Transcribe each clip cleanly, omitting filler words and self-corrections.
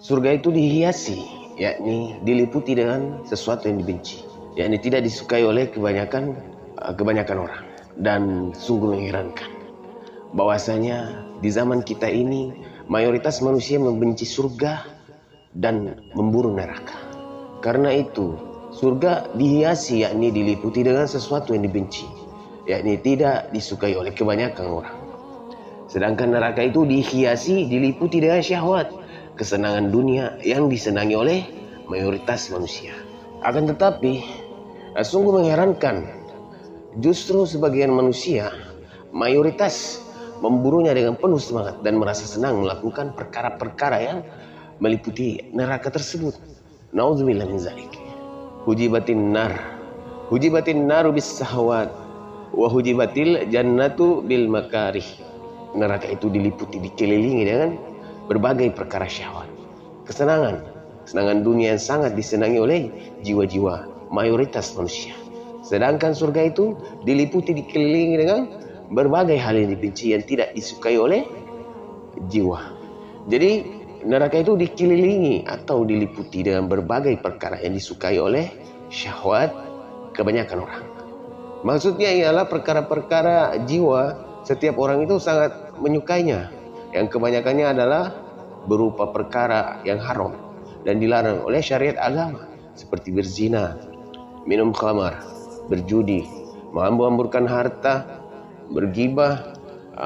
Surga itu dihiasi, yakni diliputi dengan sesuatu yang dibenci, yakni tidak disukai oleh kebanyakan orang. Dan sungguh mengherankan bahwasanya di zaman kita ini mayoritas manusia membenci surga dan memburu neraka. Karena itu surga dihiasi, yakni diliputi dengan sesuatu yang dibenci, yakni tidak disukai oleh kebanyakan orang. Sedangkan neraka itu dihiasi, diliputi dengan syahwat, kesenangan dunia yang disenangi oleh mayoritas manusia. Akan tetapi sungguh mengherankan, justru sebagian manusia mayoritas memburunya dengan penuh semangat dan merasa senang melakukan perkara-perkara yang meliputi neraka tersebut. Nauzubillah min zalik. Hujibatin naru bis sahwat wa hujibatil jannatu bil makarih. Neraka itu diliputi, dikelilingi dengan berbagai perkara syahwat, kesenangan dunia yang sangat disenangi oleh jiwa-jiwa mayoritas manusia. Sedangkan surga itu diliputi, dikelilingi dengan berbagai hal yang dibenci, yang tidak disukai oleh jiwa. Jadi neraka itu dikelilingi atau diliputi dengan berbagai perkara yang disukai oleh syahwat kebanyakan orang. Maksudnya ialah perkara-perkara jiwa setiap orang itu sangat menyukainya, yang kebanyakannya adalah berupa perkara yang haram dan dilarang oleh syariat agama, seperti berzina, minum khamar, berjudi, menghambur-hamburkan harta, bergibah,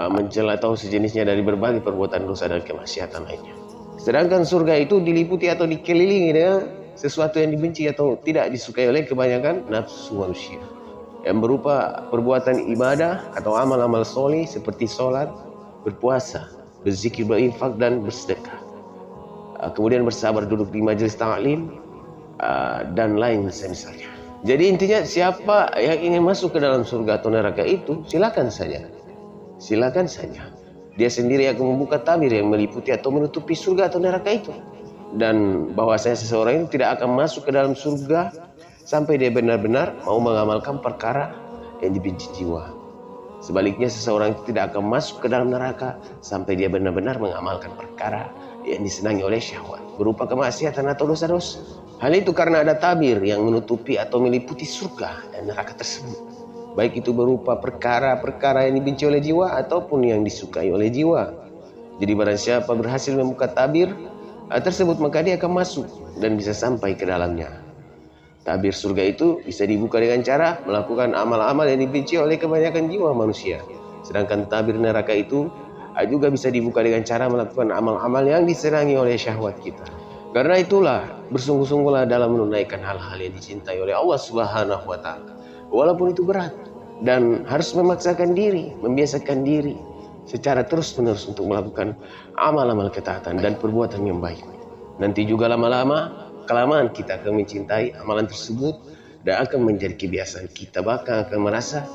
mencela atau sejenisnya dari berbagai perbuatan dosa dan kemaksiatan lainnya. Sedangkan surga itu diliputi atau dikelilingi dengan sesuatu yang dibenci atau tidak disukai oleh kebanyakan nafsu manusia, yang berupa perbuatan ibadah atau amal-amal soleh seperti sholat, berpuasa, berzikir, berinfak dan bersedekah, kemudian bersabar duduk di majelis ta'lim, dan lain semisalnya. Jadi intinya, siapa yang ingin masuk ke dalam surga atau neraka itu silakan saja. Dia sendiri akan membuka tabir yang meliputi atau menutupi surga atau neraka itu. Dan bahwasanya seseorang itu tidak akan masuk ke dalam surga sampai dia benar-benar mau mengamalkan perkara yang dibenci jiwa. Sebaliknya, seseorang itu tidak akan masuk ke dalam neraka sampai dia benar-benar mengamalkan perkara yang disenangi oleh syahwat, berupa kemaksiatan atau dosa-dosa. Hal itu karena ada tabir yang menutupi atau meliputi surga dan neraka tersebut, baik itu berupa perkara-perkara yang dibenci oleh jiwa ataupun yang disukai oleh jiwa. Jadi barang siapa berhasil membuka tabir tersebut, maka dia akan masuk dan bisa sampai ke dalamnya. Tabir surga itu bisa dibuka dengan cara melakukan amal-amal yang dibenci oleh kebanyakan jiwa manusia. Sedangkan tabir neraka itu juga bisa dibuka dengan cara melakukan amal-amal yang disenangi oleh syahwat kita. Karena itulah, bersungguh-sungguhlah dalam menunaikan hal-hal yang dicintai oleh Allah Subhanahu wa Ta'ala, walaupun itu berat, dan harus memaksakan diri, membiasakan diri secara terus-menerus untuk melakukan amal-amal ketaatan dan perbuatan yang baik. Nanti juga lama-lama, kelamaan kita akan mencintai amalan tersebut dan akan menjadi kebiasaan kita, bahkan akan merasa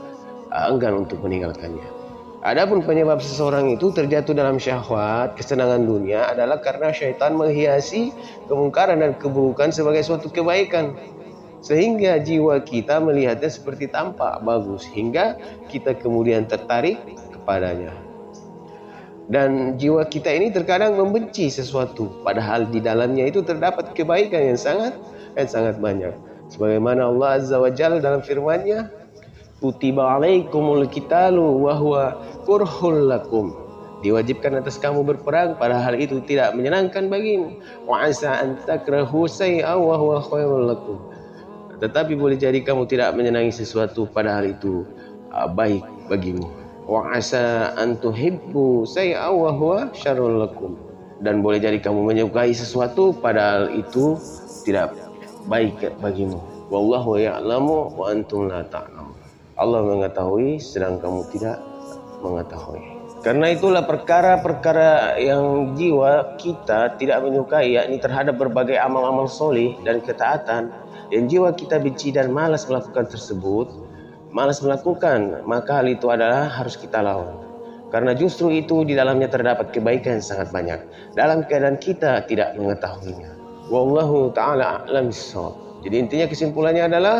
enggan untuk meninggalkannya. Adapun penyebab seseorang itu terjatuh dalam syahwat, kesenangan dunia, adalah karena syaitan menghiasi kemungkaran dan keburukan sebagai suatu kebaikan, sehingga jiwa kita melihatnya seperti tampak bagus, hingga kita kemudian tertarik kepadanya. Dan jiwa kita ini terkadang membenci sesuatu, padahal di dalamnya itu terdapat kebaikan yang sangat banyak. Sebagaimana Allah Azza wa Jalla dalam firman-Nya, kutiba alaikumul qitalu wa huwa kurhul lakum. Diwajibkan atas kamu berperang, padahal itu tidak menyenangkan bagimu. Wa asa an takrahu shay'an wa huwa khairul lakum. Tetapi boleh jadi kamu tidak menyenangi sesuatu, padahal itu baik bagimu. Wa asa an tuhibbu shay'an wa huwa syarrul lakum. Dan boleh jadi kamu menyukai sesuatu, padahal itu tidak baik bagimu. Wallahu ya'lamu wa antum la ta'lamun. Allah mengetahui sedang kamu tidak mengetahui. Karena itulah perkara-perkara yang jiwa kita tidak menyukai, yakni terhadap berbagai amal-amal soleh dan ketaatan yang jiwa kita benci dan malas melakukan tersebut, maka hal itu adalah harus kita lawan. Karena justru itu di dalamnya terdapat kebaikan yang sangat banyak, dalam keadaan kita tidak mengetahuinya. Wallahu ta'ala a'lam bissawab. Jadi intinya, kesimpulannya adalah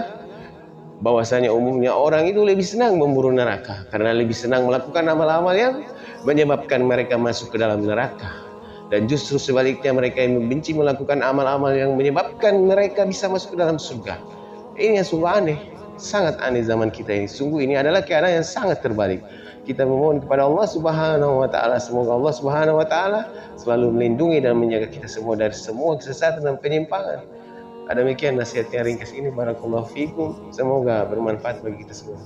bahwasanya umumnya orang itu lebih senang memburu neraka karena lebih senang melakukan amal-amal yang menyebabkan mereka masuk ke dalam neraka. Dan justru sebaliknya mereka yang membenci melakukan amal-amal yang menyebabkan mereka bisa masuk ke dalam surga. Ini yang sungguh aneh, sangat aneh zaman kita ini. Sungguh ini adalah keadaan yang sangat terbalik. Kita memohon kepada Allah Subhanahu wa taala, semoga Allah Subhanahu wa taala selalu melindungi dan menjaga kita semua dari semua kesesatan dan penyimpangan. Demikian nasihat yang ringkas ini, barakallahu fikum. Semoga bermanfaat bagi kita semua.